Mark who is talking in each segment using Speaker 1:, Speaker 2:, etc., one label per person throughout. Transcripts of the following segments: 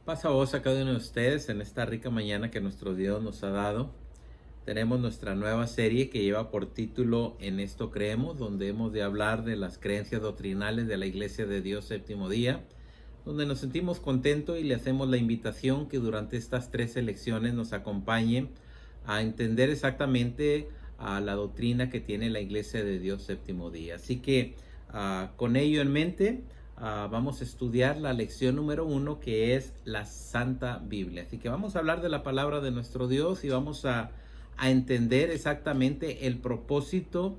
Speaker 1: Pasa voz a cada uno de ustedes en esta rica mañana que nuestro Dios nos ha dado. Tenemos nuestra nueva serie que lleva por título En esto creemos, donde hemos de hablar de las creencias doctrinales de la Iglesia de Dios Séptimo Día, donde nos sentimos contentos y le hacemos la invitación que durante estas 3 lecciones nos acompañe a entender exactamente la doctrina que tiene la Iglesia de Dios Séptimo Día. Así que con ello en mente, vamos a estudiar la lección número 1, que es la Santa Biblia. Así que vamos a hablar de la palabra de nuestro Dios y vamos a entender exactamente el propósito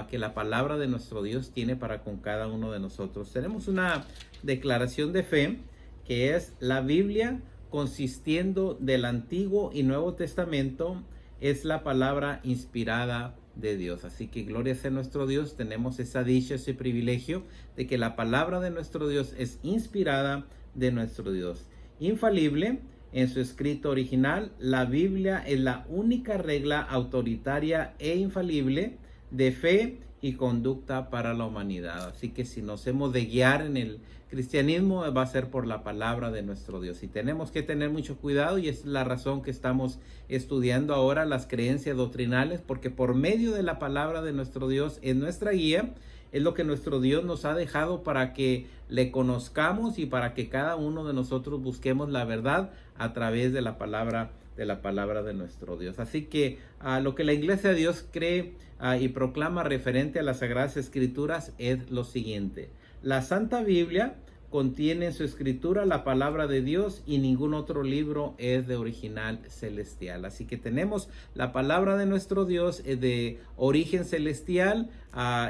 Speaker 1: que la palabra de nuestro Dios tiene para con cada uno de nosotros. Tenemos una declaración de fe que es la Biblia, consistiendo del Antiguo y Nuevo Testamento, es la palabra inspirada de Dios. Así que gloria sea nuestro Dios, tenemos esa dicha, ese privilegio de que la palabra de nuestro Dios es inspirada de nuestro Dios. Infalible en su escrito original, la Biblia es la única regla autoritaria e infalible de fe y conducta para la humanidad. Así que si nos hemos de guiar en el cristianismo, va a ser por la palabra de nuestro Dios. Y tenemos que tener mucho cuidado, y es la razón que estamos estudiando ahora las creencias doctrinales, porque por medio de la palabra de nuestro Dios es nuestra guía, es lo que nuestro Dios nos ha dejado para que le conozcamos y para que cada uno de nosotros busquemos la verdad a través de la palabra de nuestro Dios. Así que lo que la Iglesia de Dios cree y proclama referente a las Sagradas Escrituras es lo siguiente: la Santa Biblia contiene en su escritura la palabra de Dios y ningún otro libro es de original celestial. Así que tenemos la palabra de nuestro Dios de origen celestial,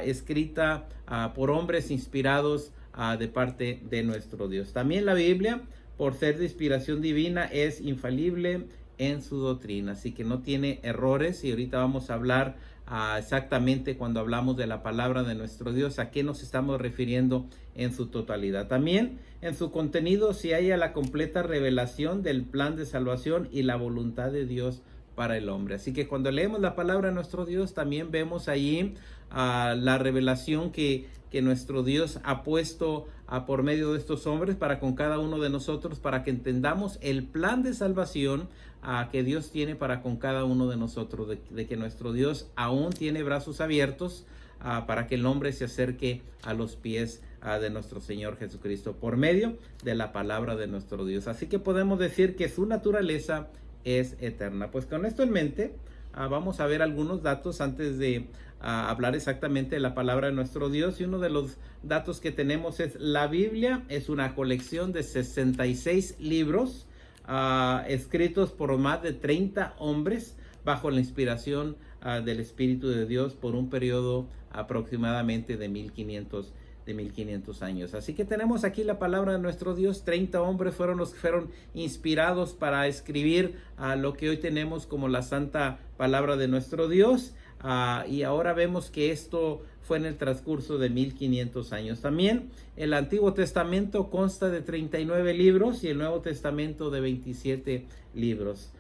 Speaker 1: escrita por hombres inspirados de parte de nuestro Dios. También la Biblia, por ser de inspiración divina, es infalible en su doctrina, así que no tiene errores. Y ahorita vamos a hablar exactamente, cuando hablamos de la palabra de nuestro Dios, a qué nos estamos refiriendo en su totalidad. También en su contenido se halla la completa revelación del plan de salvación y la voluntad de Dios para el hombre. Así que cuando leemos la palabra de nuestro Dios, también vemos allí la revelación que nuestro Dios ha puesto por medio de estos hombres para con cada uno de nosotros, para que entendamos el plan de salvación que Dios tiene para con cada uno de nosotros, de que nuestro Dios aún tiene brazos abiertos para que el hombre se acerque a los pies de nuestro Señor Jesucristo por medio de la palabra de nuestro Dios. Así que podemos decir que su naturaleza es eterna. Pues con esto en mente, vamos a ver algunos datos antes de hablar exactamente de la palabra de nuestro Dios. Y uno de los datos que tenemos es: la Biblia es una colección de 66 libros escritos por más de 30 hombres bajo la inspiración del Espíritu de Dios por un periodo aproximadamente de 1500 años. Así que tenemos aquí la palabra de nuestro Dios. 30 hombres fueron los que fueron inspirados para escribir lo que hoy tenemos como la santa palabra de nuestro Dios. Y ahora vemos que esto fue en el transcurso de 1500 años. También el Antiguo Testamento consta de 39 libros y el Nuevo Testamento de 27 libros.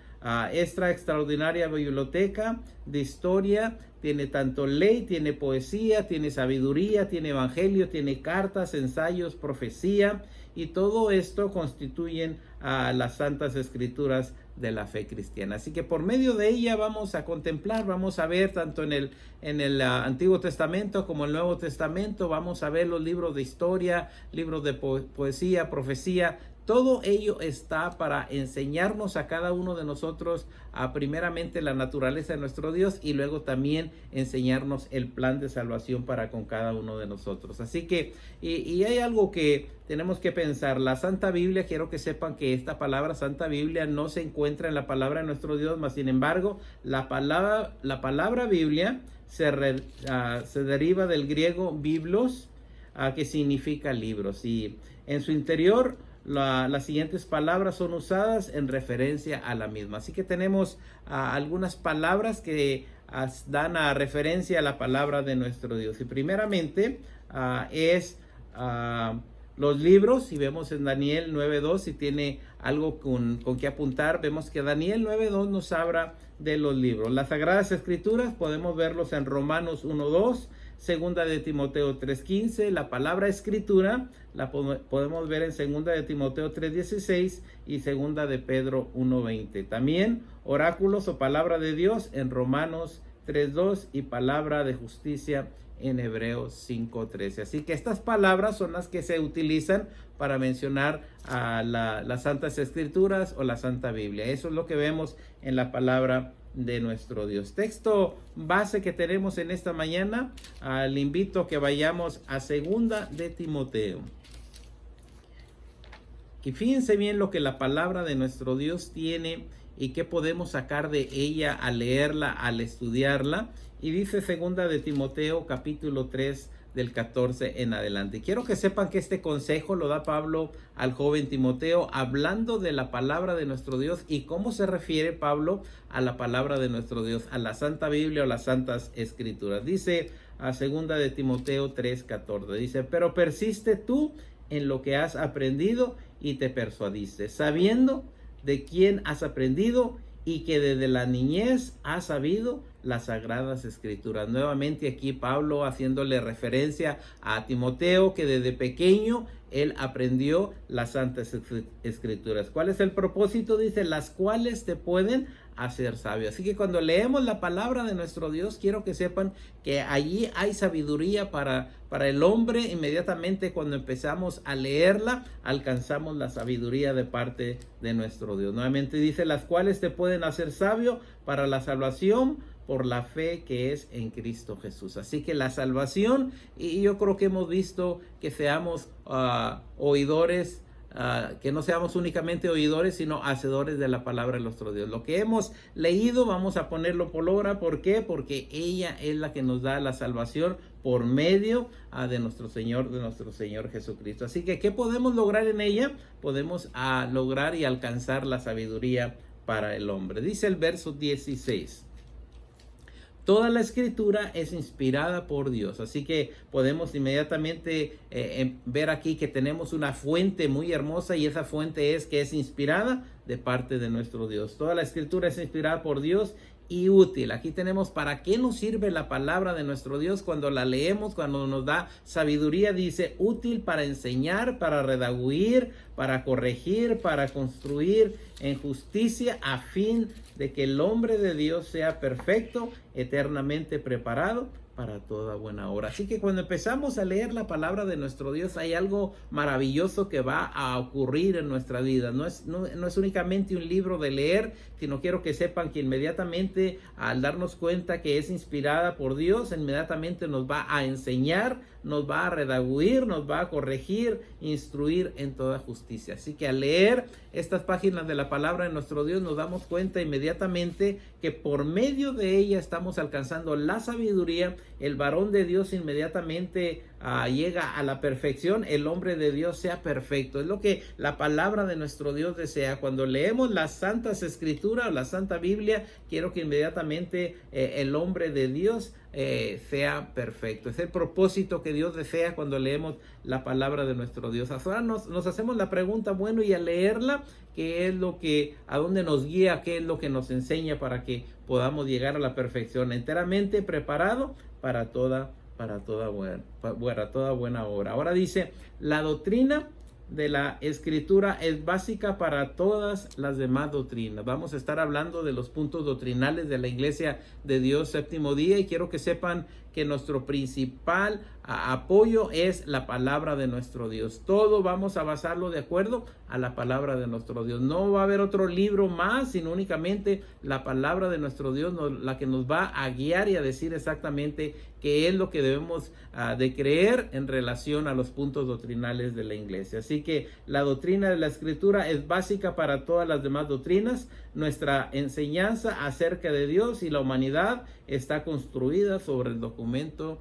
Speaker 1: Esta extraordinaria biblioteca de historia tiene tanto ley, tiene poesía, tiene sabiduría, tiene evangelio, tiene cartas, ensayos, profecía, y todo esto constituyen las santas escrituras de la fe cristiana. Así que por medio de ella vamos a contemplar, vamos a ver tanto en el Antiguo Testamento como el Nuevo Testamento, vamos a ver los libros de historia, libros de poesía, profecía. Todo ello está para enseñarnos a cada uno de nosotros primeramente la naturaleza de nuestro Dios, y luego también enseñarnos el plan de salvación para con cada uno de nosotros. Así que, y hay algo que tenemos que pensar: la Santa Biblia, quiero que sepan que esta palabra Santa Biblia no se encuentra en la palabra de nuestro Dios, mas sin embargo la palabra Biblia se deriva del griego biblos, que significa libros, y en su interior las siguientes palabras son usadas en referencia a la misma. Así que tenemos algunas palabras que dan referencia a la palabra de nuestro Dios. Y primeramente es los libros. Si vemos en Daniel 9:2, si tiene algo con que apuntar, vemos que Daniel 9:2 nos habla de los libros. Las Sagradas Escrituras podemos verlos en Romanos 1:2, segunda de Timoteo 3:15, la palabra escritura la podemos ver en segunda de Timoteo 3:16 y segunda de Pedro 1:20. También oráculos o palabra de Dios en Romanos 3:2 y palabra de justicia en Hebreos 5:13. Así que estas palabras son las que se utilizan para mencionar a las Santas Escrituras o la Santa Biblia. Eso es lo que vemos en la palabra de nuestro Dios. Texto base que tenemos en esta mañana, le invito a que vayamos a segunda de Timoteo. Y fíjense bien lo que la palabra de nuestro Dios tiene y qué podemos sacar de ella al leerla, al estudiarla. Y dice segunda de Timoteo capítulo 3 del 14 en adelante. Quiero que sepan que este consejo lo da Pablo al joven Timoteo, hablando de la palabra de nuestro Dios y cómo se refiere Pablo a la palabra de nuestro Dios, a la Santa Biblia o las Santas Escrituras. Dice a segunda de Timoteo 3:14, dice: pero persiste tú en lo que has aprendido y te persuadiste, sabiendo de quién has aprendido y que desde la niñez has sabido las Sagradas Escrituras. Nuevamente aquí Pablo haciéndole referencia a Timoteo, que desde pequeño él aprendió las Santas Escrituras. ¿Cuál es el propósito? Dice, las cuales te pueden hacer sabio. Así que cuando leemos la palabra de nuestro Dios, quiero que sepan que allí hay sabiduría para el hombre. Inmediatamente cuando empezamos a leerla, alcanzamos la sabiduría de parte de nuestro Dios. Nuevamente dice, las cuales te pueden hacer sabio para la salvación por la fe que es en Cristo Jesús. Así que la salvación, y yo creo que hemos visto que seamos oidores, que no seamos únicamente oidores, sino hacedores de la palabra de nuestro Dios. Lo que hemos leído vamos a ponerlo por obra. ¿Por qué? Porque ella es la que nos da la salvación por medio de nuestro Señor Jesucristo. Así que, ¿qué podemos lograr en ella? Podemos lograr y alcanzar la sabiduría para el hombre. Dice el verso 16. Toda la escritura es inspirada por Dios. Así que podemos inmediatamente ver aquí que tenemos una fuente muy hermosa, y esa fuente es que es inspirada de parte de nuestro Dios. Toda la escritura es inspirada por Dios y útil. Aquí tenemos para qué nos sirve la palabra de nuestro Dios cuando la leemos, cuando nos da sabiduría. Dice útil para enseñar, para redarguir, para corregir, para construir en justicia, a fin de que el hombre de Dios sea perfecto, eternamente preparado para toda buena obra. Así que cuando empezamos a leer la palabra de nuestro Dios, hay algo maravilloso que va a ocurrir en nuestra vida. No es únicamente un libro de leer, sino quiero que sepan que inmediatamente al darnos cuenta que es inspirada por Dios, inmediatamente nos va a enseñar, nos va a redarguir, nos va a corregir, instruir en toda justicia. Así que al leer estas páginas de la palabra de nuestro Dios, nos damos cuenta inmediatamente que por medio de ella estamos alcanzando la sabiduría. El varón de Dios inmediatamente llega a la perfección, el hombre de Dios sea perfecto. Es lo que la palabra de nuestro Dios desea. Cuando leemos las Santas Escrituras o la Santa Biblia, quiero que inmediatamente el hombre de Dios sea perfecto. Es el propósito que Dios desea cuando leemos la palabra de nuestro Dios. Ahora nos hacemos la pregunta, bueno, y al leerla, ¿qué es lo que, a dónde nos guía, qué es lo que nos enseña para que podamos llegar a la perfección, enteramente preparado para toda buena obra? Ahora dice, la doctrina de la Escritura es básica para todas las demás doctrinas. Vamos a estar hablando de los puntos doctrinales de la Iglesia de Dios Séptimo Día, y quiero que sepan que nuestro principal apoyo es la palabra de nuestro Dios. Todo vamos a basarlo de acuerdo a la palabra de nuestro Dios. No va a haber otro libro más, sino únicamente la palabra de nuestro Dios, la que nos va a guiar y a decir exactamente qué es lo que debemos de creer en relación a los puntos doctrinales de la iglesia. Así que la doctrina de la Escritura es básica para todas las demás doctrinas. Nuestra enseñanza acerca de Dios y la humanidad está construida sobre el documento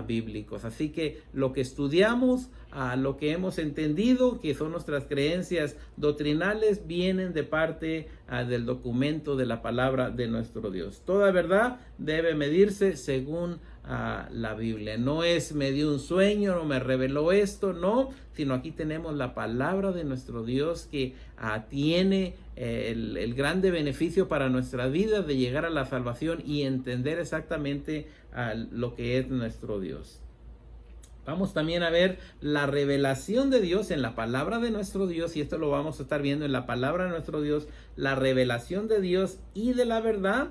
Speaker 1: bíblico. Así que lo que estudiamos, lo que hemos entendido, que son nuestras creencias doctrinales, vienen de parte del documento de la palabra de nuestro Dios. Toda verdad debe medirse según la Biblia. No es me dio un sueño, no me reveló esto, no, sino aquí tenemos la palabra de nuestro Dios que tiene el grande beneficio para nuestra vida de llegar a la salvación y entender exactamente lo que es nuestro Dios. Vamos también a ver la revelación de Dios en la palabra de nuestro Dios, y esto lo vamos a estar viendo en la palabra de nuestro Dios. La revelación de Dios y de la verdad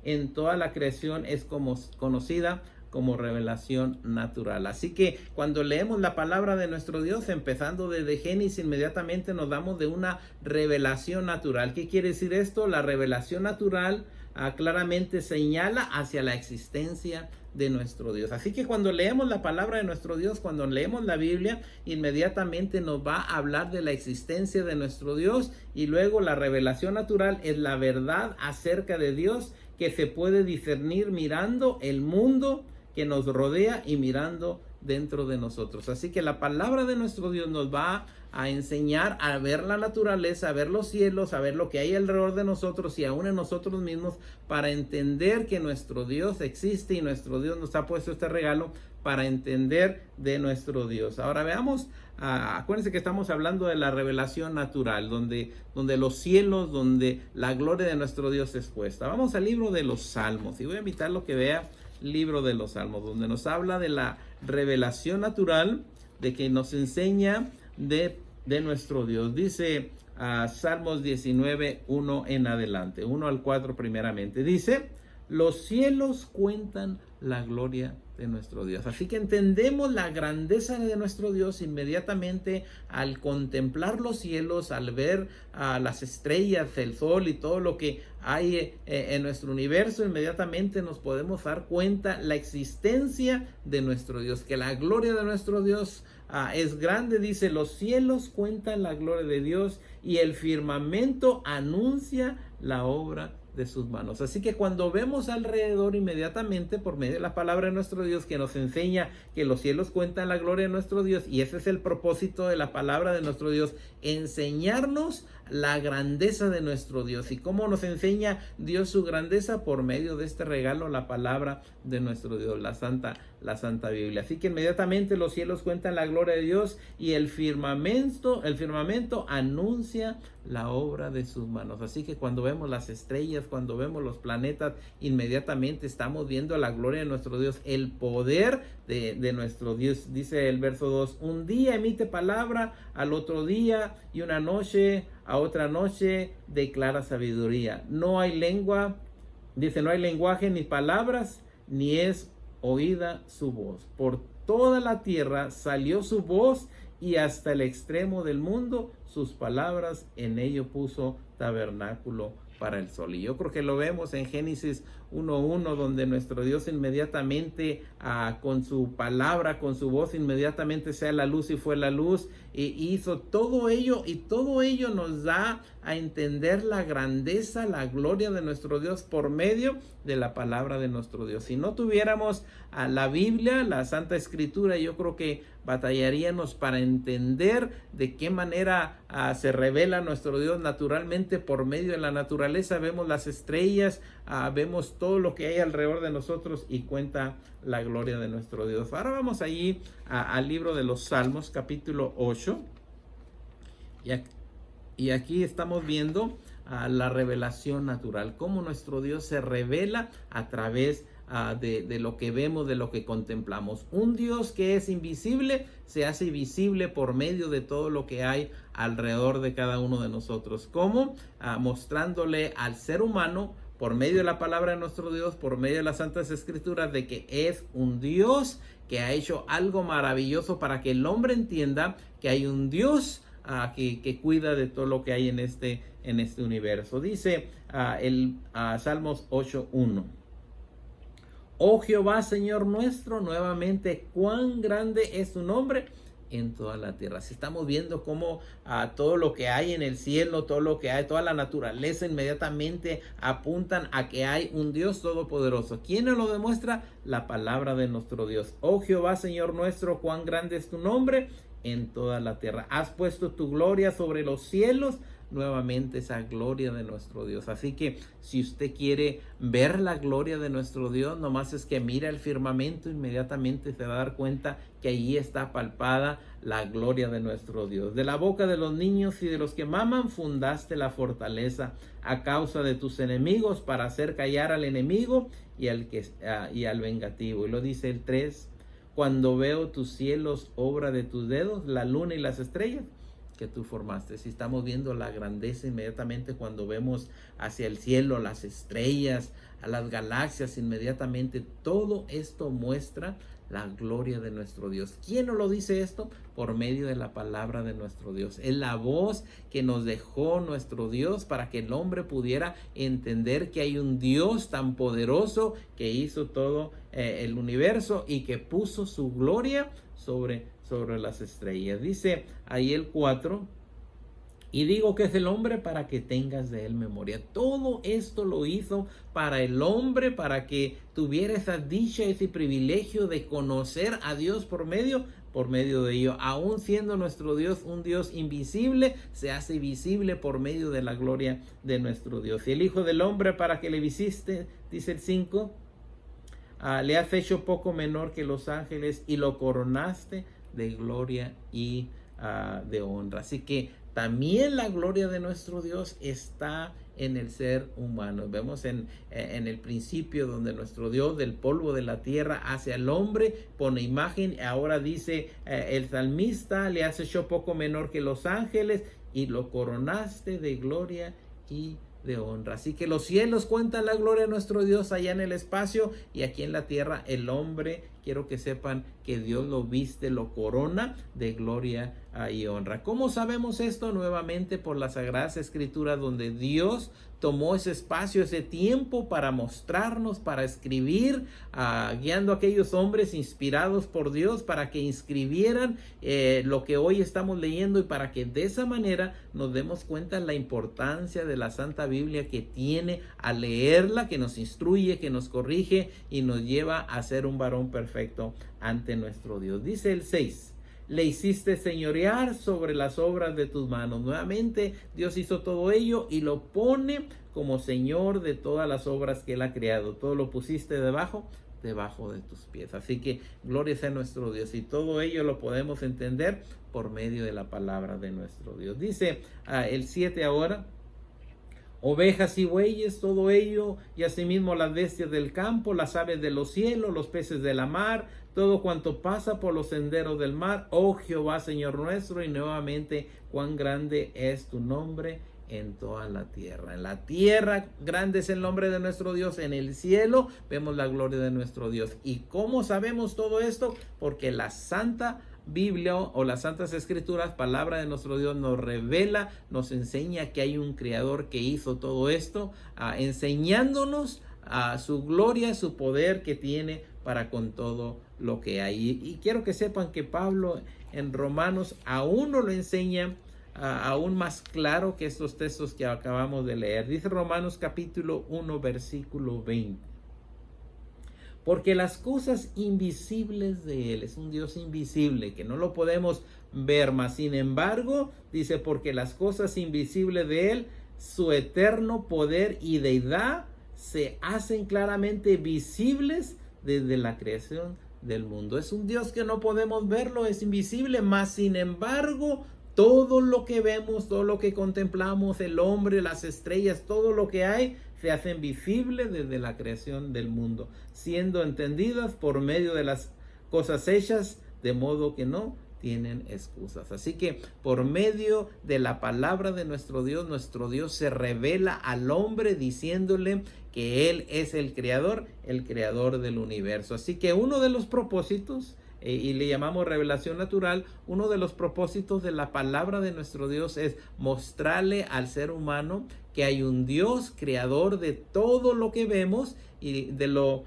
Speaker 1: en toda la creación es conocida como revelación natural. Así que cuando leemos la palabra de nuestro Dios, empezando desde Génesis, inmediatamente nos damos de una revelación natural. ¿Qué quiere decir esto? La revelación natural claramente señala hacia la existencia de nuestro Dios. Así que cuando leemos la palabra de nuestro Dios, cuando leemos la Biblia, inmediatamente nos va a hablar de la existencia de nuestro Dios, y luego la revelación natural es la verdad acerca de Dios que se puede discernir mirando el mundo que nos rodea y mirando dentro de nosotros. Así que la palabra de nuestro Dios nos va a enseñar a ver la naturaleza, a ver los cielos, a ver lo que hay alrededor de nosotros y aún en nosotros mismos, para entender que nuestro Dios existe y nuestro Dios nos ha puesto este regalo para entender de nuestro Dios. Ahora veamos, acuérdense que estamos hablando de la revelación natural, donde los cielos, donde la gloria de nuestro Dios es puesta. Vamos al libro de los Salmos, y voy a invitarlo a que vea libro de los Salmos, donde nos habla de la revelación natural, de que nos enseña de nuestro Dios. Dice Salmos 19, 1 en adelante, 1 al 4 primeramente. Dice: los cielos cuentan la gloria de nuestro Dios. Así que entendemos la grandeza de nuestro Dios inmediatamente al contemplar los cielos, al ver las estrellas, el sol y todo lo que hay en nuestro universo. Inmediatamente nos podemos dar cuenta la existencia de nuestro Dios, que la gloria de nuestro Dios es grande. Dice: los cielos cuentan la gloria de Dios y el firmamento anuncia la obra de sus manos. Así que cuando vemos alrededor, inmediatamente por medio de la palabra de nuestro Dios, que nos enseña que los cielos cuentan la gloria de nuestro Dios, y ese es el propósito de la palabra de nuestro Dios, enseñarnos la grandeza de nuestro Dios. ¿Y cómo nos enseña Dios su grandeza? Por medio de este regalo, la palabra de nuestro Dios, la Santa Biblia. Así que inmediatamente los cielos cuentan la gloria de Dios y el firmamento anuncia la obra de sus manos. Así que cuando vemos las estrellas, cuando vemos los planetas, inmediatamente estamos viendo la gloria de nuestro Dios, el poder de nuestro Dios. Dice el verso 2: un día emite palabra al otro día, y una noche a otra noche declara sabiduría. No hay lengua, dice, no hay lenguaje ni palabras, ni es oída su voz. Por toda la tierra salió su voz, y hasta el extremo del mundo sus palabras. En ello puso tabernáculo para el sol. Y yo creo que lo vemos en Génesis 1:1, donde nuestro Dios inmediatamente con su palabra, con su voz, inmediatamente sea la luz, y fue la luz, e hizo todo ello, y todo ello nos da a entender la grandeza, la gloria de nuestro Dios por medio de la palabra de nuestro Dios. Si no tuviéramos la Biblia, la Santa Escritura, yo creo que batallaríamos para entender de qué manera se revela nuestro Dios naturalmente por medio de la naturaleza. Vemos las estrellas, vemos todo lo que hay alrededor de nosotros, y cuenta la gloria de nuestro Dios. Ahora vamos allí al libro de los Salmos, capítulo 8. Y aquí estamos viendo la revelación natural, cómo nuestro Dios se revela a través de lo que vemos, de lo que contemplamos. Un Dios que es invisible se hace visible por medio de todo lo que hay alrededor de cada uno de nosotros. ¿Cómo? Mostrándole al ser humano, por medio de la palabra de nuestro Dios, por medio de las Santas Escrituras, de que es un Dios que ha hecho algo maravilloso para que el hombre entienda que hay un Dios que cuida de todo lo que hay en este universo. Dice Salmos 8:1: oh Jehová, Señor nuestro, nuevamente cuán grande es tu nombre en toda la tierra. Si estamos viendo cómo todo lo que hay en el cielo, todo lo que hay, toda la naturaleza, inmediatamente apuntan a que hay un Dios todopoderoso. ¿Quién nos lo demuestra? La palabra de nuestro Dios. Oh Jehová, Señor nuestro, cuán grande es tu nombre en toda la tierra. Has puesto tu gloria sobre los cielos, nuevamente esa gloria de nuestro Dios. Así que si usted quiere ver la gloria de nuestro Dios, nomás es que mira el firmamento, inmediatamente se va a dar cuenta que allí está palpada la gloria de nuestro Dios. De la boca de los niños y de los que maman fundaste la fortaleza a causa de tus enemigos, para hacer callar al enemigo y al vengativo. Y lo dice el 3: cuando veo tus cielos, obra de tus dedos, la luna y las estrellas que tú formaste. Si estamos viendo la grandeza inmediatamente cuando vemos hacia el cielo, las estrellas, a las galaxias, inmediatamente todo esto muestra la gloria de nuestro Dios. ¿Quién nos lo dice esto? Por medio de la palabra de nuestro Dios. Es la voz que nos dejó nuestro Dios para que el hombre pudiera entender que hay un Dios tan poderoso que hizo todo el universo y que puso su gloria sobre las estrellas. Dice ahí el 4: y digo que es el hombre para que tengas de él memoria. Todo esto lo hizo para el hombre, para que tuviera esa dicha, ese privilegio de conocer a Dios por medio de ello. Aún siendo nuestro Dios un Dios invisible, se hace visible por medio de la gloria de nuestro Dios. Y el Hijo del Hombre para que le visite, dice el 5, le has hecho poco menor que los ángeles y lo coronaste de gloria y de honra. Así que también la gloria de nuestro Dios está en el ser humano. Vemos en el principio donde nuestro Dios del polvo de la tierra hace al hombre, pone imagen. Ahora dice el salmista: le has hecho poco menor que los ángeles y lo coronaste de gloria y de honra. Así que los cielos cuentan la gloria de nuestro Dios allá en el espacio, y aquí en la tierra el hombre, quiero que sepan que Dios lo viste, lo corona de gloria y honra. ¿Cómo sabemos esto? Nuevamente por las Sagradas Escrituras, donde Dios tomó ese espacio, ese tiempo para mostrarnos, para escribir, guiando a aquellos hombres inspirados por Dios para que inscribieran lo que hoy estamos leyendo, y para que de esa manera nos demos cuenta de la importancia de la Santa Biblia que tiene al leerla, que nos instruye, que nos corrige y nos lleva a ser un varón perfecto ante nuestro Dios. Dice el 6: le hiciste señorear sobre las obras de tus manos. Nuevamente Dios hizo todo ello y lo pone como Señor de todas las obras que Él ha creado. Todo lo pusiste debajo de tus pies. Así que gloria sea nuestro Dios, y todo ello lo podemos entender por medio de la palabra de nuestro Dios. Dice el 7 ahora: ovejas y bueyes, todo ello, y asimismo las bestias del campo, las aves de los cielos, los peces de la mar, todo cuanto pasa por los senderos del mar. Oh Jehová, Señor nuestro, y nuevamente cuán grande es tu nombre en toda la tierra. En la tierra grande es el nombre de nuestro Dios, en el cielo vemos la gloria de nuestro Dios. ¿Y cómo sabemos todo esto? Porque la Santa Biblia o las Santas Escrituras, palabra de nuestro Dios, nos revela, nos enseña que hay un Creador que hizo todo esto, enseñándonos a su gloria, su poder que tiene para con todo lo que hay. Y quiero que sepan que Pablo en Romanos aún nos lo enseña aún más claro que estos textos que acabamos de leer. Dice Romanos capítulo 1 versículo 20: porque las cosas invisibles de Él, es un Dios invisible que no lo podemos ver, mas sin embargo, dice, porque las cosas invisibles de Él, su eterno poder y deidad, se hacen claramente visibles desde la creación del mundo. Es un Dios que no podemos verlo, es invisible, mas sin embargo, todo lo que vemos, todo lo que contemplamos, el hombre, las estrellas, todo lo que hay, se hacen visibles desde la creación del mundo, siendo entendidas por medio de las cosas hechas, de modo que no tienen excusas. Así que por medio de la palabra de nuestro Dios se revela al hombre diciéndole que Él es el creador del universo. Así que uno de los propósitos, y le llamamos revelación natural, uno de los propósitos de la palabra de nuestro Dios es mostrarle al ser humano que hay un Dios creador de todo lo que vemos, y de lo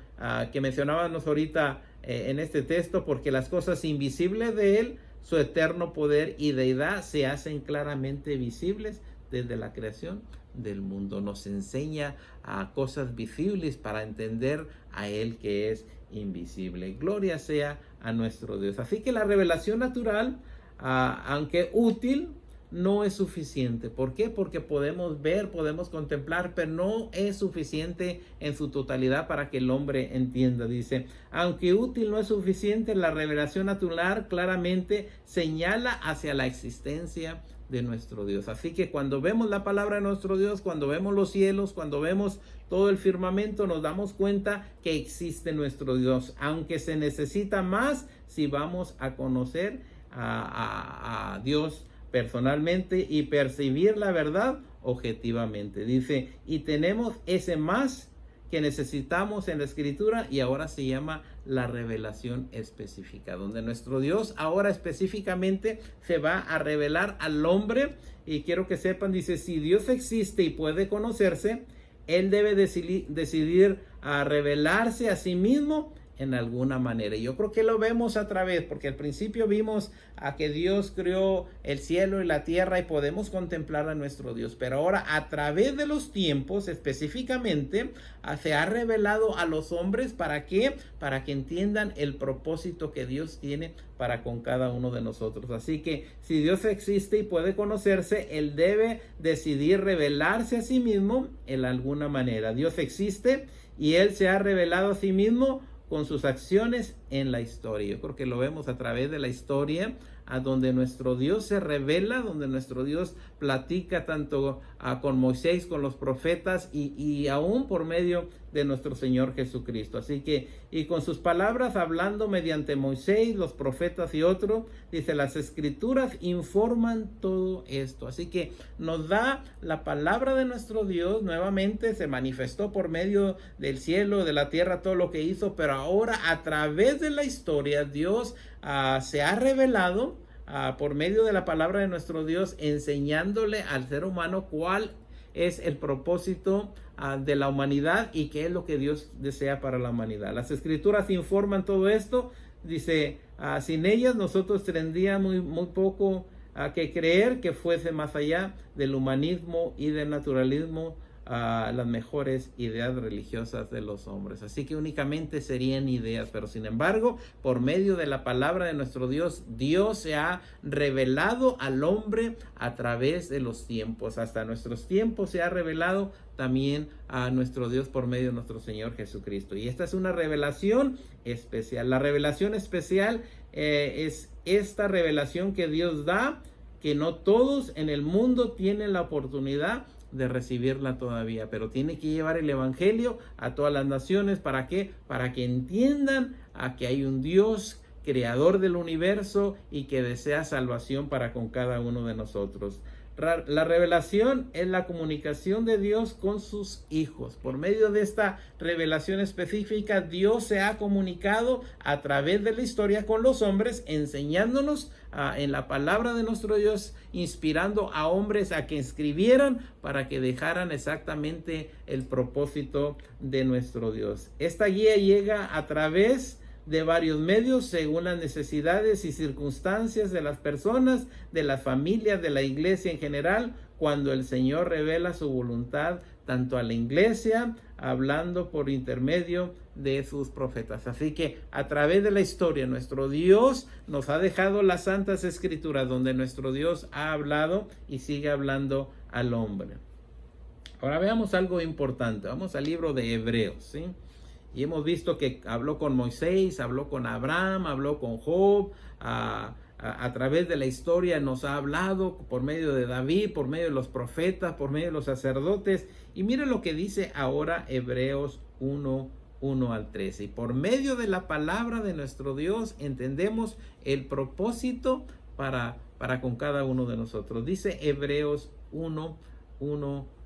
Speaker 1: que mencionábamos ahorita en este texto, porque las cosas invisibles de Él, su eterno poder y deidad, se hacen claramente visibles desde la creación del mundo. Nos enseña a cosas visibles para entender a Él que es invisible. Gloria sea a nuestro Dios. Así que la revelación natural, aunque útil, no es suficiente. ¿Por qué? Porque podemos ver, podemos contemplar, pero no es suficiente en su totalidad para que el hombre entienda. Dice, aunque útil no es suficiente, la revelación natural claramente señala hacia la existencia de nuestro Dios. Así que cuando vemos la palabra de nuestro Dios, cuando vemos los cielos, cuando vemos todo el firmamento, nos damos cuenta que existe nuestro Dios, aunque se necesita más si vamos a conocer a Dios personalmente y percibir la verdad objetivamente. Dice, y tenemos ese más que necesitamos en la escritura, y ahora se llama la revelación específica, donde nuestro Dios ahora específicamente se va a revelar al hombre. Y quiero que sepan, dice, si Dios existe y puede conocerse, Él debe decidir a revelarse a sí mismo en alguna manera. Y yo creo que lo vemos a través, porque al principio vimos a que Dios creó el cielo y la tierra y podemos contemplar a nuestro Dios, pero ahora a través de los tiempos específicamente se ha revelado a los hombres. ¿Para qué? Para que entiendan el propósito que Dios tiene para con cada uno de nosotros. Así que si Dios existe y puede conocerse, Él debe decidir revelarse a sí mismo en alguna manera. Dios existe y Él se ha revelado a sí mismo con sus acciones en la historia. Yo creo que lo vemos a través de la historia, a donde nuestro Dios se revela, donde nuestro Dios platica tanto con Moisés, con los profetas y aún por medio de nuestro Señor Jesucristo. Así que, y con sus palabras hablando mediante Moisés, los profetas y otros, dice, las escrituras informan todo esto. Así que nos da la palabra de nuestro Dios, nuevamente se manifestó por medio del cielo, de la tierra, todo lo que hizo, pero ahora a través de la historia Dios se ha revelado por medio de la palabra de nuestro Dios, enseñándole al ser humano cuál es el propósito de la humanidad y qué es lo que Dios desea para la humanidad. Las escrituras informan todo esto. Dice, sin ellas nosotros tendríamos muy poco que creer que fuese más allá del humanismo y del naturalismo, las mejores ideas religiosas de los hombres. Así que únicamente serían ideas, pero sin embargo, por medio de la palabra de nuestro Dios, Dios se ha revelado al hombre a través de los tiempos. Hasta nuestros tiempos se ha revelado también a nuestro Dios por medio de nuestro Señor Jesucristo. Y esta es una revelación especial. La revelación especial es esta revelación que Dios da, que no todos en el mundo tienen la oportunidad de recibirla todavía, pero tiene que llevar el evangelio a todas las naciones. ¿Para qué? Para que entiendan que hay un Dios creador del universo y que desea salvación para con cada uno de nosotros. La revelación es la comunicación de Dios con sus hijos. Por medio de esta revelación específica, Dios se ha comunicado a través de la historia con los hombres, enseñándonos en la palabra de nuestro Dios, inspirando a hombres a que escribieran para que dejaran exactamente el propósito de nuestro Dios. Esta guía llega a través de varios medios según las necesidades y circunstancias de las personas, de las familias, de la iglesia en general, cuando el Señor revela su voluntad tanto a la iglesia, hablando por intermedio de sus profetas. Así que a través de la historia, nuestro Dios nos ha dejado las santas escrituras, donde nuestro Dios ha hablado y sigue hablando al hombre. Ahora veamos algo importante. Vamos al libro de Hebreos, ¿sí? Y hemos visto que habló con Moisés, habló con Abraham, habló con Job, a través de la historia nos ha hablado por medio de David, por medio de los profetas, por medio de los sacerdotes. Y miren lo que dice ahora Hebreos 1 al 13. Y por medio de la palabra de nuestro Dios entendemos el propósito para con cada uno de nosotros. Dice Hebreos 1,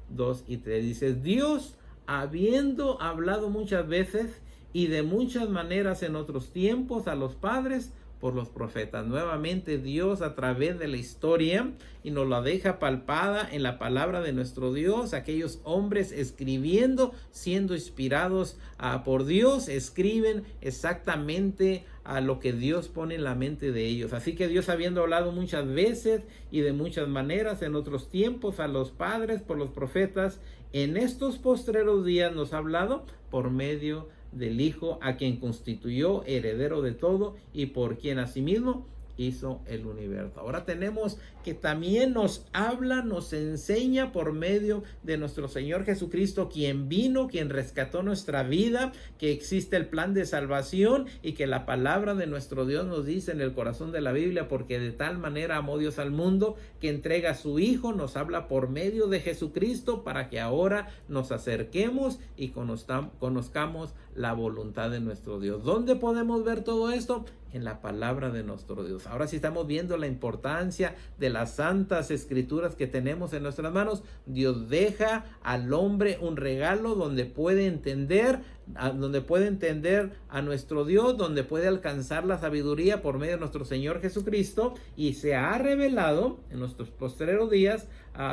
Speaker 1: 2 y 3. Dice, Dios, habiendo hablado muchas veces y de muchas maneras en otros tiempos a los padres por los profetas. Nuevamente Dios a través de la historia, y nos la deja palpada en la palabra de nuestro Dios. Aquellos hombres escribiendo, siendo inspirados por Dios, escriben exactamente a lo que Dios pone en la mente de ellos. Así que Dios, habiendo hablado muchas veces y de muchas maneras en otros tiempos a los padres por los profetas, en estos postreros días nos ha hablado por medio del Hijo, a quien constituyó heredero de todo y por quien asimismo hizo el universo. Ahora tenemos que también nos habla, nos enseña por medio de nuestro Señor Jesucristo, quien vino, quien rescató nuestra vida, que existe el plan de salvación y que la palabra de nuestro Dios nos dice en el corazón de la Biblia, porque de tal manera amó Dios al mundo que entrega a su Hijo. Nos habla por medio de Jesucristo para que ahora nos acerquemos y conozcamos la voluntad de nuestro Dios. ¿Dónde podemos ver todo esto? En la palabra de nuestro Dios. Ahora sí estamos viendo la importancia de las santas escrituras que tenemos en nuestras manos. Dios deja al hombre un regalo donde puede entender a nuestro Dios, donde puede alcanzar la sabiduría por medio de nuestro Señor Jesucristo, y se ha revelado en nuestros postreros días,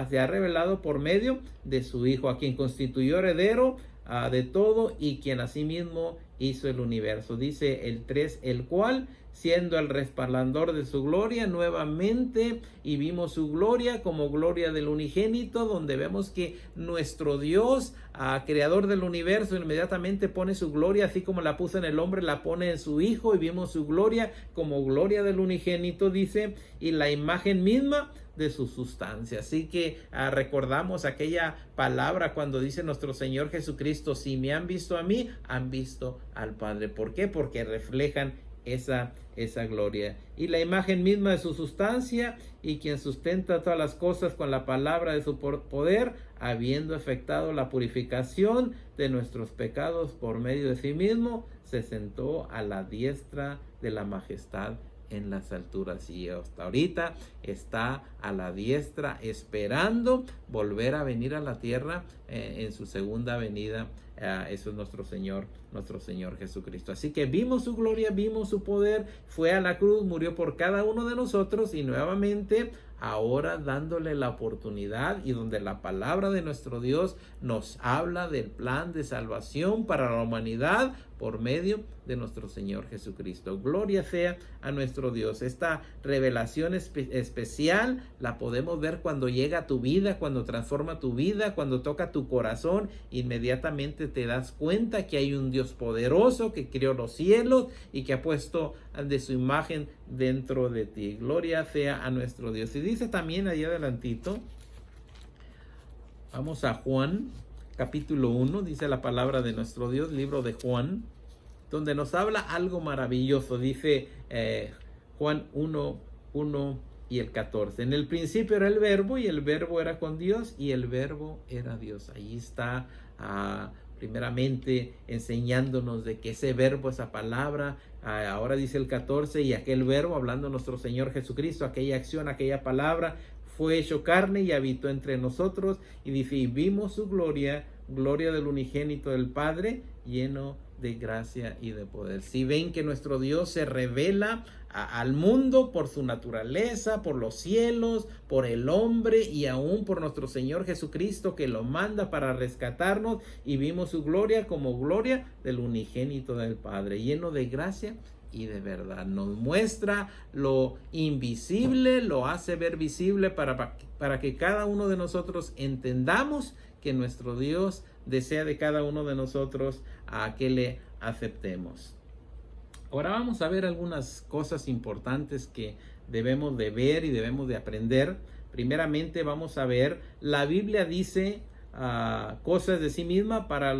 Speaker 1: se ha revelado por medio de su Hijo, a quien constituyó heredero de todo y quien asimismo hizo el universo. Dice el 3, el cual, siendo el resplandor de su gloria, nuevamente y vimos su gloria como gloria del unigénito, donde vemos que nuestro Dios, creador del universo, inmediatamente pone su gloria, así como la puso en el hombre, la pone en su Hijo, y vimos su gloria como gloria del unigénito, dice, y la imagen misma de su sustancia. Así que recordamos aquella palabra cuando dice nuestro Señor Jesucristo: si me han visto a mí, han visto al Padre. ¿Por qué? Porque reflejan esa gloria. Y la imagen misma de su sustancia, y quien sustenta todas las cosas con la palabra de su poder, habiendo efectuado la purificación de nuestros pecados por medio de sí mismo, se sentó a la diestra de la majestad en las alturas, y hasta ahorita está a la diestra esperando volver a venir a la tierra en su segunda venida. Eso es nuestro Señor Jesucristo. Así que vimos su gloria, vimos su poder, fue a la cruz, murió por cada uno de nosotros, y nuevamente ahora dándole la oportunidad, y donde la palabra de nuestro Dios nos habla del plan de salvación para la humanidad por medio de nuestro Señor Jesucristo. Gloria sea a nuestro Dios. Esta revelación especial la podemos ver cuando llega a tu vida, cuando transforma tu vida, cuando toca tu corazón. Inmediatamente te das cuenta que hay un Dios poderoso que creó los cielos y que ha puesto de su imagen dentro de ti. Gloria sea a nuestro Dios. Y dice también ahí adelantito, vamos a Juan capítulo 1, dice la palabra de nuestro Dios, libro de Juan, donde nos habla algo maravilloso. Dice Juan 1 y el 14. En el principio era el verbo, y el verbo era con Dios, y el verbo era Dios. Ahí está primeramente enseñándonos de que ese verbo, esa palabra, ahora dice el 14, y aquel verbo, hablando de nuestro Señor Jesucristo, aquella acción, aquella palabra, fue hecho carne y habitó entre nosotros, y dice, y vimos su gloria, gloria del unigénito del Padre, lleno de gracia y de poder. Si ven que nuestro Dios se revela al mundo por su naturaleza, por los cielos, por el hombre, y aún por nuestro Señor Jesucristo, que lo manda para rescatarnos, y vimos su gloria como gloria del unigénito del Padre, lleno de gracia y de verdad. Nos muestra lo invisible, lo hace ver visible para que cada uno de nosotros entendamos que nuestro Dios desea de cada uno de nosotros a que le aceptemos. Ahora vamos a ver algunas cosas importantes que debemos de ver y debemos de aprender. Primeramente vamos a ver, la Biblia dice cosas de sí misma para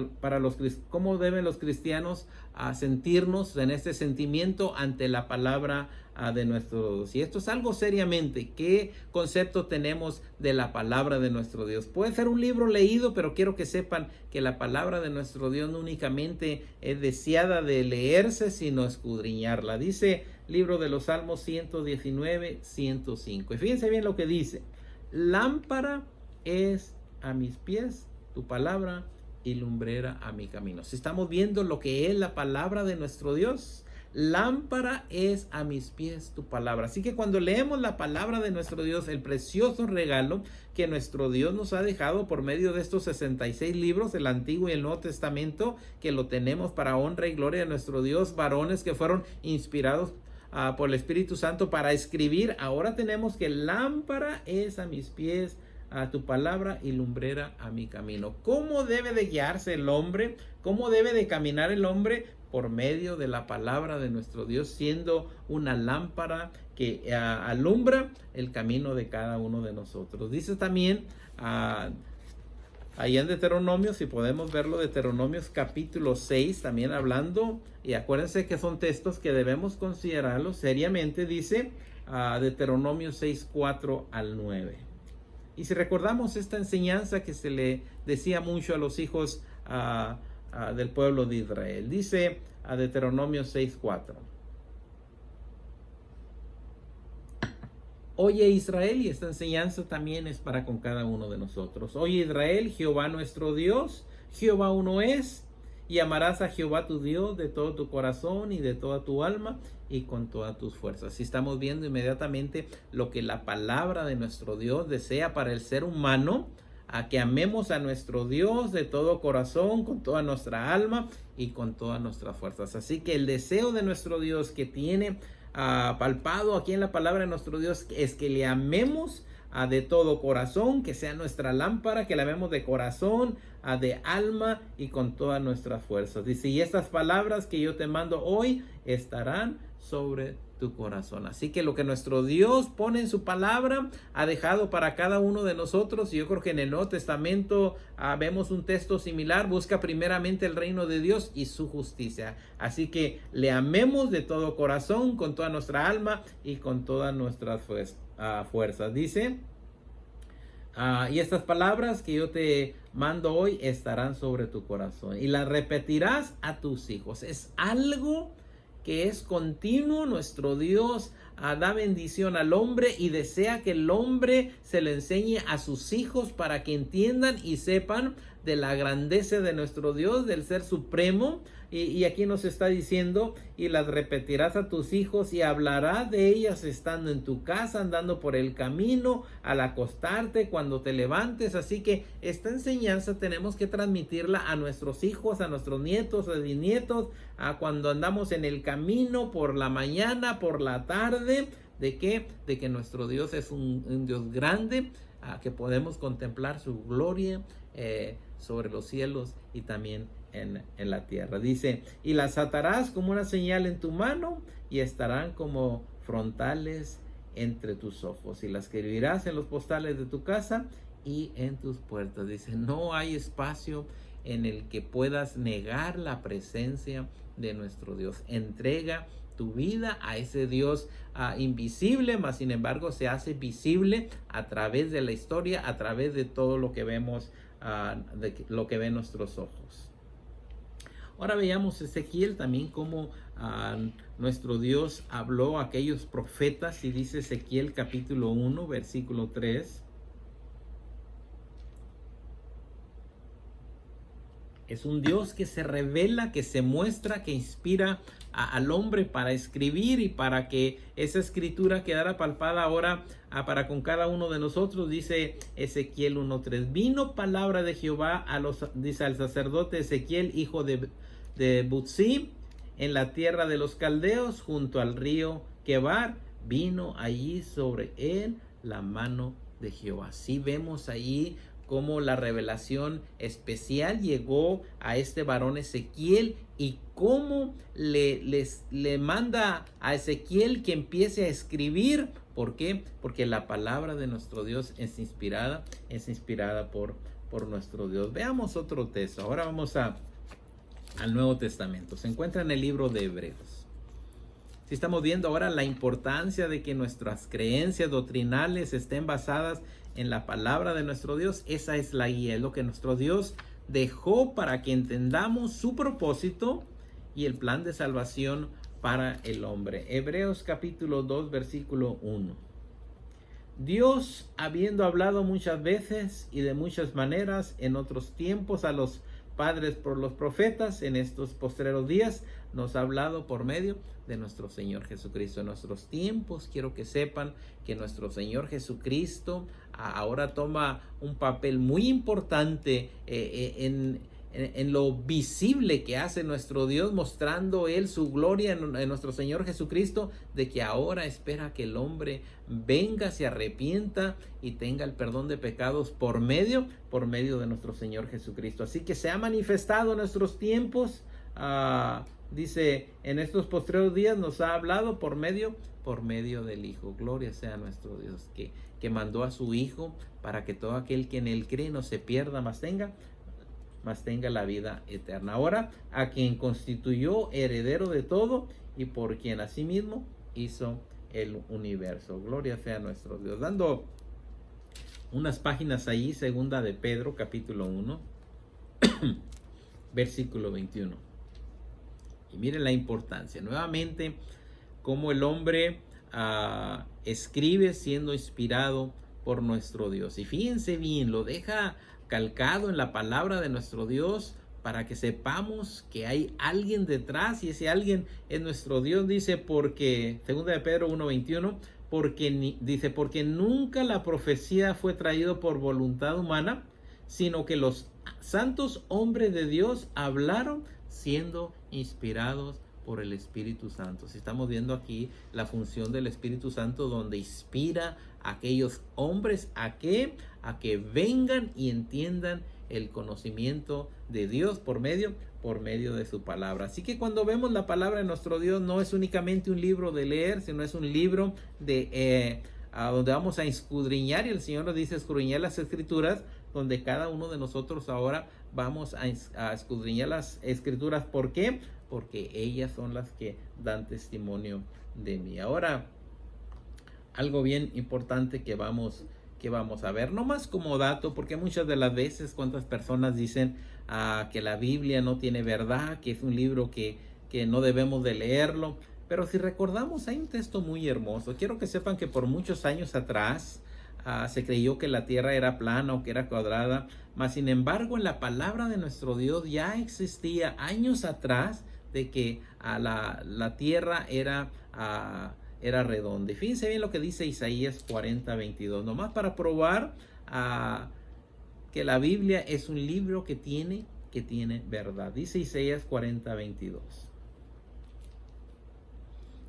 Speaker 1: cómo deben los cristianos sentirnos en este sentimiento ante la palabra de nuestro Dios. Y esto es algo seriamente. ¿Qué concepto tenemos de la palabra de nuestro Dios? Puede ser un libro leído, pero quiero que sepan que la palabra de nuestro Dios no únicamente es deseada de leerse, sino escudriñarla. Dice libro de los Salmos 119, 105. Y fíjense bien lo que dice: lámpara es a mis pies tu palabra y lumbrera a mi camino. Si estamos viendo lo que es la palabra de nuestro Dios, lámpara es a mis pies tu palabra. Así que cuando leemos la palabra de nuestro Dios, el precioso regalo que nuestro Dios nos ha dejado por medio de estos 66 libros, el Antiguo y el Nuevo Testamento, que lo tenemos para honra y gloria de nuestro Dios, varones que fueron inspirados por el Espíritu Santo para escribir. Ahora tenemos que lámpara es a mis pies a tu palabra y lumbrera a mi camino. ¿Cómo debe de guiarse el hombre? ¿Cómo debe de caminar el hombre? Por medio de la palabra de nuestro Dios, siendo una lámpara que alumbra el camino de cada uno de nosotros. Dice también ahí en Deuteronomio, si podemos verlo, Deuteronomios capítulo 6, también hablando, y acuérdense que son textos que debemos considerarlos seriamente, dice Deuteronomio 6, 4 al 9. Y si recordamos esta enseñanza que se le decía mucho a los hijos del pueblo de Israel, dice a Deuteronomio 6, 4. Oye Israel, y esta enseñanza también es para con cada uno de nosotros. Oye Israel, Jehová nuestro Dios, Jehová uno es, y amarás a Jehová tu Dios de todo tu corazón y de toda tu alma y con todas tus fuerzas. Si estamos viendo inmediatamente lo que la palabra de nuestro Dios desea para el ser humano, a que amemos a nuestro Dios de todo corazón, con toda nuestra alma y con todas nuestras fuerzas. Así que el deseo de nuestro Dios que tiene palpado aquí en la palabra de nuestro Dios es que le amemos de todo corazón, que sea nuestra lámpara, que la amemos de corazón, de alma y con todas nuestras fuerzas. Dice, y estas palabras que yo te mando hoy estarán sobre tu corazón. Así que lo que nuestro Dios pone en su palabra ha dejado para cada uno de nosotros. Y yo creo que en el Nuevo Testamento vemos un texto similar: busca primeramente el reino de Dios y su justicia. Así que le amemos de todo corazón, con toda nuestra alma y con todas nuestras fuerzas. Dice, y estas palabras que yo te mando hoy estarán sobre tu corazón y las repetirás a tus hijos. Es algo que es continuo. Nuestro Dios da bendición al hombre y desea que el hombre se le enseñe a sus hijos para que entiendan y sepan de la grandeza de nuestro Dios, del ser supremo. Y aquí nos está diciendo, y las repetirás a tus hijos y hablarás de ellas estando en tu casa, andando por el camino, al acostarte, cuando te levantes. Así que esta enseñanza tenemos que transmitirla a nuestros hijos, a nuestros nietos, a bisnietos, cuando andamos en el camino, por la mañana, por la tarde. ¿De qué? De que nuestro Dios es un Dios grande, que podemos contemplar su gloria sobre los cielos y también en la tierra. Dice, y las atarás como una señal en tu mano y estarán como frontales entre tus ojos, y las escribirás en los postales de tu casa y en tus puertas. Dice, no hay espacio en el que puedas negar la presencia de nuestro Dios. Entrega tu vida a ese Dios invisible, mas sin embargo se hace visible a través de la historia, a través de todo lo que vemos, de lo que ven nuestros ojos. Ahora veamos Ezequiel también, cómo nuestro Dios habló a aquellos profetas, y dice Ezequiel capítulo 1, versículo 3. Es un Dios que se revela, que se muestra, que inspira al hombre para escribir, y para que esa escritura quedara palpada ahora para con cada uno de nosotros. Dice Ezequiel 1:3. Vino palabra de Jehová dice al sacerdote Ezequiel, hijo de Buzi, en la tierra de los caldeos, junto al río Quebar. Vino allí sobre él la mano de Jehová. Sí vemos allí cómo la revelación especial llegó a este varón Ezequiel, y cómo le manda a Ezequiel que empiece a escribir. ¿Por qué? Porque la palabra de nuestro Dios es inspirada por nuestro Dios. Veamos otro texto. Ahora vamos al Nuevo Testamento. Se encuentra en el libro de Hebreos. Si estamos viendo ahora la importancia de que nuestras creencias doctrinales estén basadas en la palabra de nuestro Dios. Esa es la guía, es lo que nuestro Dios dejó para que entendamos su propósito y el plan de salvación para el hombre. Hebreos capítulo 2, versículo 1. Dios, habiendo hablado muchas veces y de muchas maneras en otros tiempos a los padres por los profetas, en estos postreros días nos ha hablado por medio de nuestro Señor Jesucristo. En nuestros tiempos, quiero que sepan que nuestro Señor Jesucristo ahora toma un papel muy importante en en lo visible que hace nuestro Dios, mostrando Él su gloria en nuestro Señor Jesucristo, de que ahora espera que el hombre venga, se arrepienta y tenga el perdón de pecados por medio de nuestro Señor Jesucristo. Así que se ha manifestado en nuestros tiempos, dice, en estos postreros días nos ha hablado por medio del Hijo. Gloria sea a nuestro Dios, que mandó a su Hijo para que todo aquel que en Él cree no se pierda, mas tenga la vida eterna. Ahora, a quien constituyó heredero de todo y por quien asimismo hizo el universo. Gloria sea a nuestro Dios. Dando unas páginas allí, segunda de Pedro, capítulo 1, versículo 21. Y miren la importancia. Nuevamente, cómo el hombre escribe siendo inspirado por nuestro Dios. Y fíjense bien, lo deja calcado en la palabra de nuestro Dios para que sepamos que hay alguien detrás, y ese alguien es nuestro Dios. Dice, porque, segunda de Pedro 1:21, porque nunca la profecía fue traída por voluntad humana, sino que los santos hombres de Dios hablaron siendo inspirados por el Espíritu Santo. Si estamos viendo aquí la función del Espíritu Santo, donde inspira a aquellos hombres a que vengan y entiendan el conocimiento de Dios por medio de su palabra. Así que cuando vemos la palabra de nuestro Dios, no es únicamente un libro de leer, sino es un libro de donde vamos a escudriñar, y el Señor nos dice escudriñar las Escrituras, donde cada uno de nosotros ahora vamos a escudriñar las Escrituras. ¿Por qué? Porque ellas son las que dan testimonio de mí. Ahora, algo bien importante que vamos a ver, no más como dato, porque muchas de las veces cuántas personas dicen que la Biblia no tiene verdad, que es un libro que no debemos de leerlo. Pero si recordamos, hay un texto muy hermoso. Quiero que sepan que por muchos años atrás se creyó que la tierra era plana o que era cuadrada, mas sin embargo en la palabra de nuestro Dios ya existía años atrás de que la tierra era redonda. Y fíjense bien lo que dice Isaías 40:22, nomás para probar que la Biblia es un libro que tiene verdad. Dice Isaías 40:22.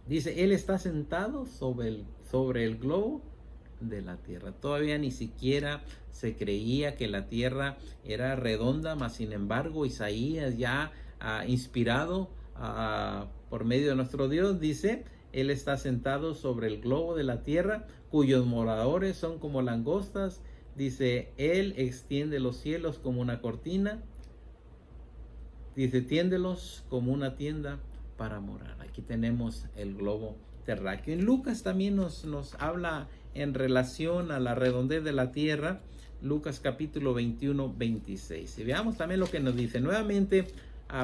Speaker 1: Dice, Él está sentado sobre el globo de la tierra. Todavía ni siquiera se creía que la tierra era redonda, mas sin embargo Isaías, ya inspirado por medio de nuestro Dios, dice, Él está sentado sobre el globo de la tierra, cuyos moradores son como langostas. Dice, Él extiende los cielos como una cortina. Dice, tiéndelos como una tienda para morar. Aquí tenemos el globo terráqueo. En Lucas también nos habla en relación a la redondez de la tierra. Lucas capítulo 21:26. Y veamos también lo que nos dice. Nuevamente,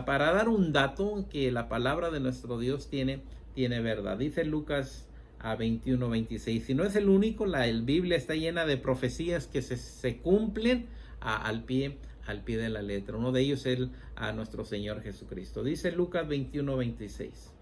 Speaker 1: para dar un dato que la palabra de nuestro Dios tiene verdad. Dice Lucas 21:26. Si no es el único, la Biblia está llena de profecías que se cumplen al pie de la letra. Uno de ellos es a nuestro Señor Jesucristo. Dice Lucas 21:26.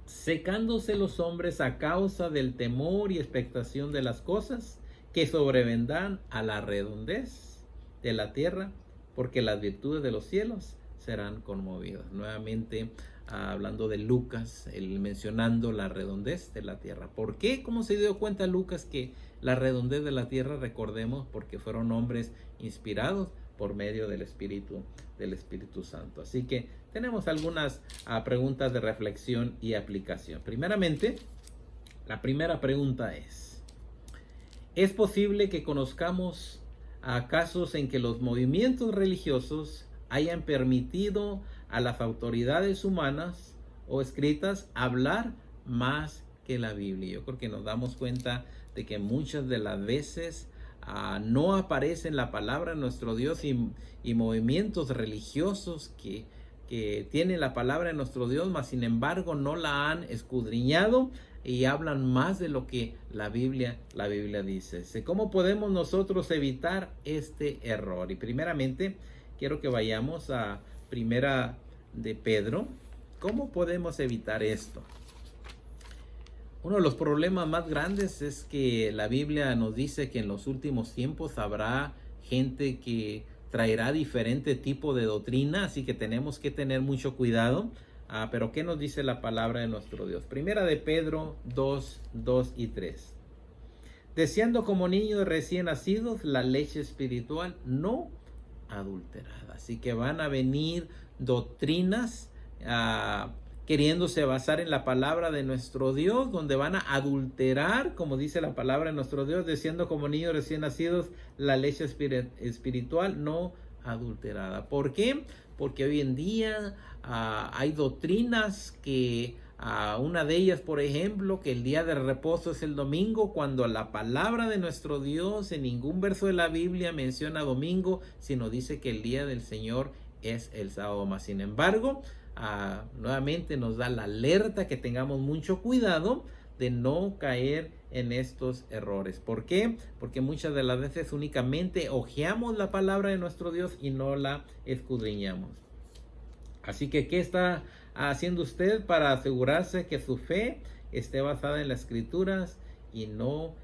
Speaker 1: Secándose los hombres a causa del temor y expectación de las cosas que sobrevendrán a la redondez de la tierra, porque las virtudes de los cielos serán conmovidas. Nuevamente hablando de Lucas, él mencionando la redondez de la tierra. ¿Por qué? ¿Cómo se dio cuenta Lucas que la redondez de la tierra? Recordemos, porque fueron hombres inspirados por medio del Espíritu Santo. Así que tenemos algunas preguntas de reflexión y aplicación. Primeramente, la primera pregunta ¿es posible que conozcamos casos en que los movimientos religiosos hayan permitido a las autoridades humanas o escritas hablar más que la Biblia? Yo creo que nos damos cuenta de que muchas de las veces no aparece en la palabra de nuestro Dios, y movimientos religiosos que tienen la palabra de nuestro Dios, mas sin embargo no la han escudriñado y hablan más de lo que la Biblia dice. ¿Cómo podemos nosotros evitar este error? Y primeramente quiero que vayamos a Primera de Pedro. ¿Cómo podemos evitar esto? Uno de los problemas más grandes es que la Biblia nos dice que en los últimos tiempos habrá gente que traerá diferente tipo de doctrina, así que tenemos que tener mucho cuidado. Pero ¿qué nos dice la palabra de nuestro Dios? Primera de Pedro 2, 2 y 3. Deseando como niños recién nacidos la leche espiritual no adulterada. Así que van a venir doctrinas queriéndose basar en la palabra de nuestro Dios, donde van a adulterar, como dice la palabra de nuestro Dios, deseando como niños recién nacidos la leche espiritual no adulterada. ¿Por qué? Porque hoy en día hay doctrinas que una de ellas, por ejemplo, que el día de reposo es el domingo, cuando la palabra de nuestro Dios en ningún verso de la Biblia menciona domingo, sino dice que el día del Señor es el sábado. Más sin embargo, nuevamente nos da la alerta que tengamos mucho cuidado de no caer en estos errores. ¿Por qué? Porque muchas de las veces únicamente hojeamos la palabra de nuestro Dios y no la escudriñamos. Así que, ¿qué está haciendo usted para asegurarse que su fe esté basada en las Escrituras y no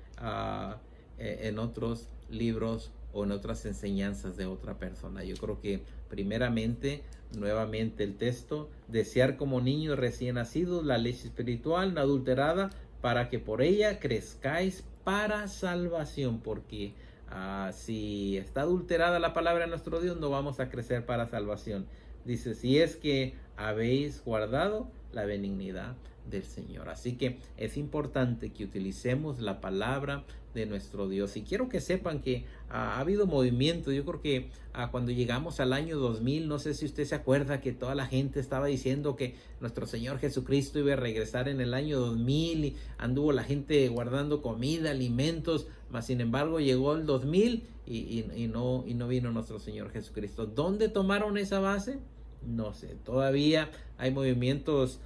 Speaker 1: en otros libros o en otras enseñanzas de otra persona? Yo creo que primeramente, nuevamente el texto, desear como niños recién nacidos la leche espiritual no adulterada, para que por ella crezcáis para salvación, porque si está adulterada la palabra de nuestro Dios, no vamos a crecer para salvación. Dice, si es que habéis guardado la benignidad del Señor. Así que es importante que utilicemos la palabra de nuestro Dios. Y quiero que sepan que ha habido movimiento. Yo creo que cuando llegamos al año 2000, no sé si usted se acuerda que toda la gente estaba diciendo que nuestro Señor Jesucristo iba a regresar en el año 2000 y anduvo la gente guardando comida, alimentos, mas sin embargo llegó el 2000 y no vino nuestro Señor Jesucristo. ¿Dónde tomaron esa base? No sé. Todavía hay movimientos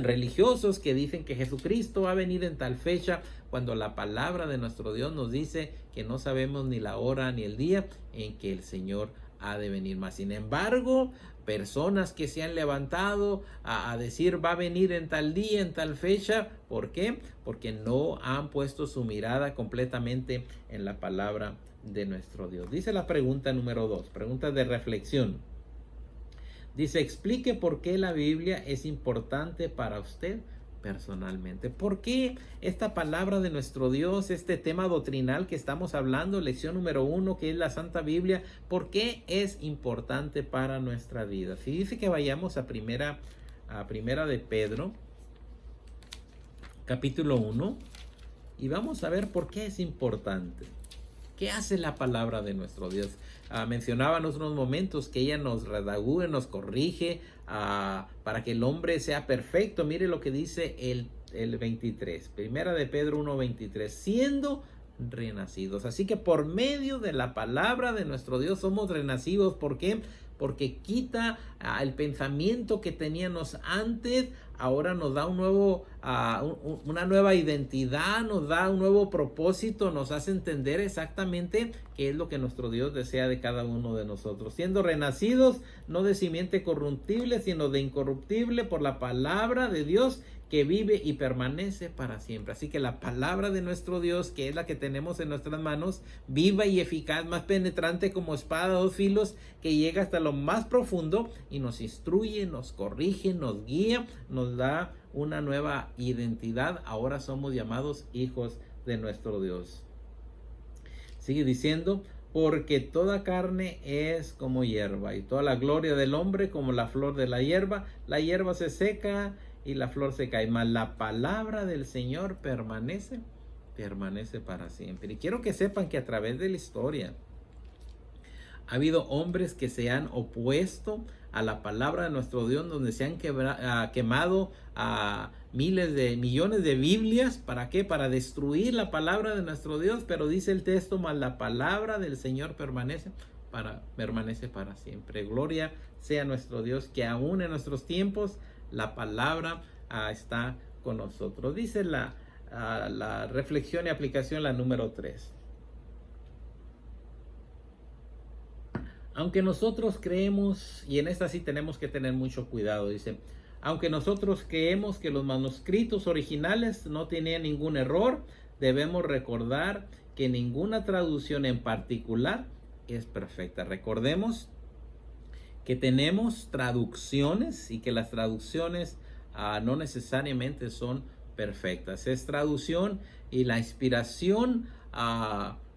Speaker 1: religiosos que dicen que Jesucristo va a venir en tal fecha, cuando la palabra de nuestro Dios nos dice que no sabemos ni la hora ni el día en que el Señor ha de venir. Más sin embargo, personas que se han levantado a decir va a venir en tal día, en tal fecha. ¿Por qué? Porque no han puesto su mirada completamente en la palabra de nuestro Dios. Dice la pregunta número 2, pregunta de reflexión. Dice, explique por qué la Biblia es importante para usted personalmente. ¿Por qué esta palabra de nuestro Dios, este tema doctrinal que estamos hablando, lección número 1, que es la Santa Biblia, por qué es importante para nuestra vida? Si dice que vayamos a primera de Pedro, capítulo 1, y vamos a ver por qué es importante. ¿Qué hace la palabra de nuestro Dios? Mencionaba en unos momentos que ella nos redagúe, nos corrige para que el hombre sea perfecto. Mire lo que dice el 23. Primera de Pedro 1:23. Siendo renacidos. Así que por medio de la palabra de nuestro Dios somos renacidos. ¿Por qué? Porque quita el pensamiento que teníamos antes. Ahora nos da una nueva identidad, nos da un nuevo propósito, nos hace entender exactamente qué es lo que nuestro Dios desea de cada uno de nosotros. Siendo renacidos, no de simiente corruptible, sino de incorruptible, por la palabra de Dios que vive y permanece para siempre. Así que la palabra de nuestro Dios, que es la que tenemos en nuestras manos, viva y eficaz, más penetrante como espada de dos filos, que llega hasta lo más profundo y nos instruye, nos corrige, nos guía, nos da una nueva identidad. Ahora somos llamados hijos de nuestro Dios. Sigue diciendo, porque toda carne es como hierba, y toda la gloria del hombre como la flor de la hierba se seca y la flor se cae, mas la palabra del Señor permanece para siempre. Y quiero que sepan que a través de la historia ha habido hombres que se han opuesto a la palabra de nuestro Dios, donde se han quemado a millones de Biblias. ¿Para qué? Para destruir la palabra de nuestro Dios. Pero dice el texto, mas la palabra del Señor permanece para siempre. Gloria sea nuestro Dios, que aún en nuestros tiempos la palabra está con nosotros. Dice la reflexión y aplicación, la número 3. Aunque nosotros creemos, y en esta sí tenemos que tener mucho cuidado, dice, aunque nosotros creemos que los manuscritos originales no tenían ningún error, debemos recordar que ninguna traducción en particular es perfecta. Recordemos que tenemos traducciones y que las traducciones no necesariamente son perfectas. Es traducción y la inspiración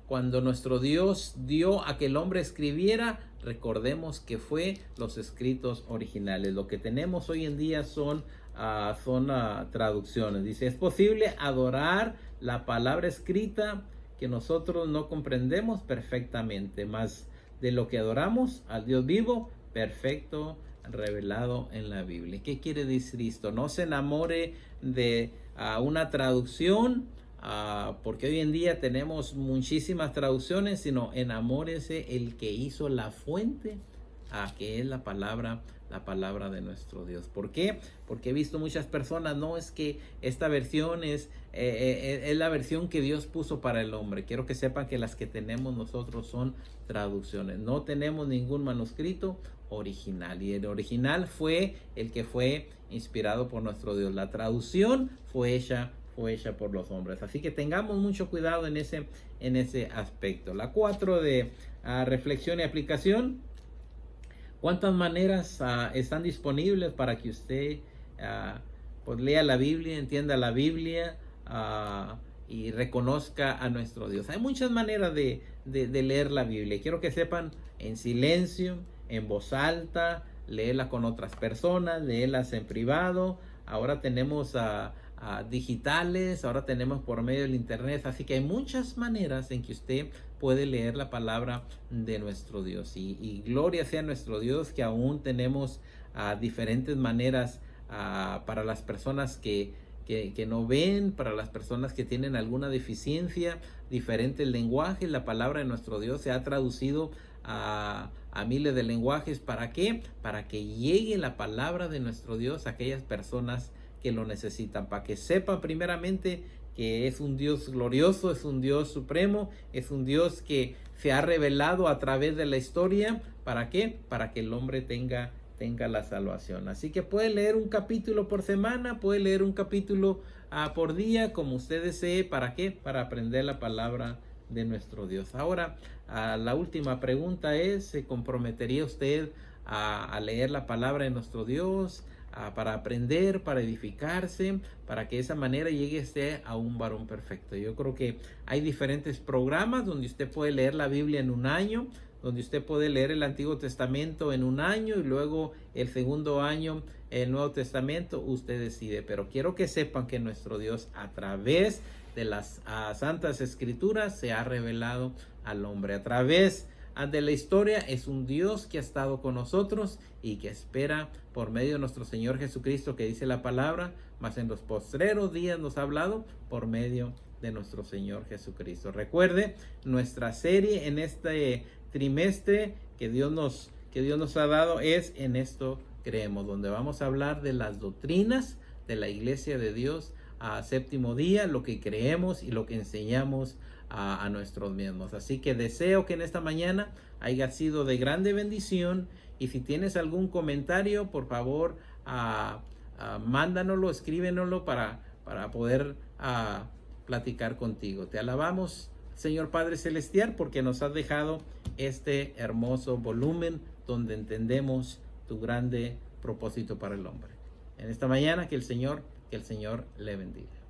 Speaker 1: cuando nuestro Dios dio a que el hombre escribiera, recordemos que fue los escritos originales. Lo que tenemos hoy en día son traducciones. Dice, es posible adorar la palabra escrita que nosotros no comprendemos perfectamente, mas de lo que adoramos al Dios vivo, perfecto, revelado en la Biblia. ¿Qué quiere decir esto? No se enamore de una traducción, porque hoy en día tenemos muchísimas traducciones, sino enamórese el que hizo la fuente, que es la palabra de nuestro Dios. ¿Por qué? Porque he visto muchas personas, no es que esta versión es la versión que Dios puso para el hombre. Quiero que sepan que las que tenemos nosotros son traducciones. No tenemos ningún manuscrito original, y el original fue el que fue inspirado por nuestro Dios. La traducción fue hecha por los hombres. Así que tengamos mucho cuidado en ese aspecto. La 4 de reflexión y aplicación. ¿Cuántas maneras están disponibles para que usted pues lea la Biblia, entienda la Biblia y reconozca a nuestro Dios? Hay muchas maneras de leer la Biblia. Quiero que sepan, en silencio, en voz alta, léela con otras personas, léelas en privado. Ahora tenemos digitales, ahora tenemos por medio del internet, así que hay muchas maneras en que usted puede leer la palabra de nuestro Dios, y gloria sea nuestro Dios que aún tenemos diferentes maneras para las personas que no ven, para las personas que tienen alguna deficiencia, diferentes lenguajes. La palabra de nuestro Dios se ha traducido a miles de lenguajes. ¿Para qué? Para que llegue la palabra de nuestro Dios a aquellas personas que lo necesitan, para que sepan primeramente que es un Dios glorioso, es un Dios supremo, es un Dios que se ha revelado a través de la historia. ¿Para qué? Para que el hombre tenga la salvación. Así que puede leer un capítulo por semana, puede leer un capítulo por día, como usted desee. ¿Para qué? Para aprender la palabra de nuestro Dios. Ahora, la última pregunta es, ¿se comprometería usted a leer la palabra de nuestro Dios, para aprender, para edificarse, para que de esa manera llegue usted a un varón perfecto? Yo creo que hay diferentes programas donde usted puede leer la Biblia en un año, donde usted puede leer el Antiguo Testamento en un año y luego el segundo año el Nuevo Testamento. Usted decide, pero quiero que sepan que nuestro Dios, a través de las Santas Escrituras, se ha revelado al hombre. A través de la historia es un Dios que ha estado con nosotros y que espera por medio de nuestro Señor Jesucristo, que dice la palabra, mas en los postreros días nos ha hablado por medio de nuestro Señor Jesucristo. Recuerde nuestra serie en este trimestre que Dios nos ha dado es En Esto Creemos, donde vamos a hablar de las doctrinas de la Iglesia de Dios séptimo día, lo que creemos y lo que enseñamos a nuestros miembros. Así que deseo que en esta mañana haya sido de grande bendición, y si tienes algún comentario, por favor mándanoslo, escríbenoslo para poder platicar contigo. Te alabamos, Señor Padre Celestial, porque nos has dejado este hermoso volumen donde entendemos tu grande propósito para el hombre. En esta mañana que el Señor le bendiga.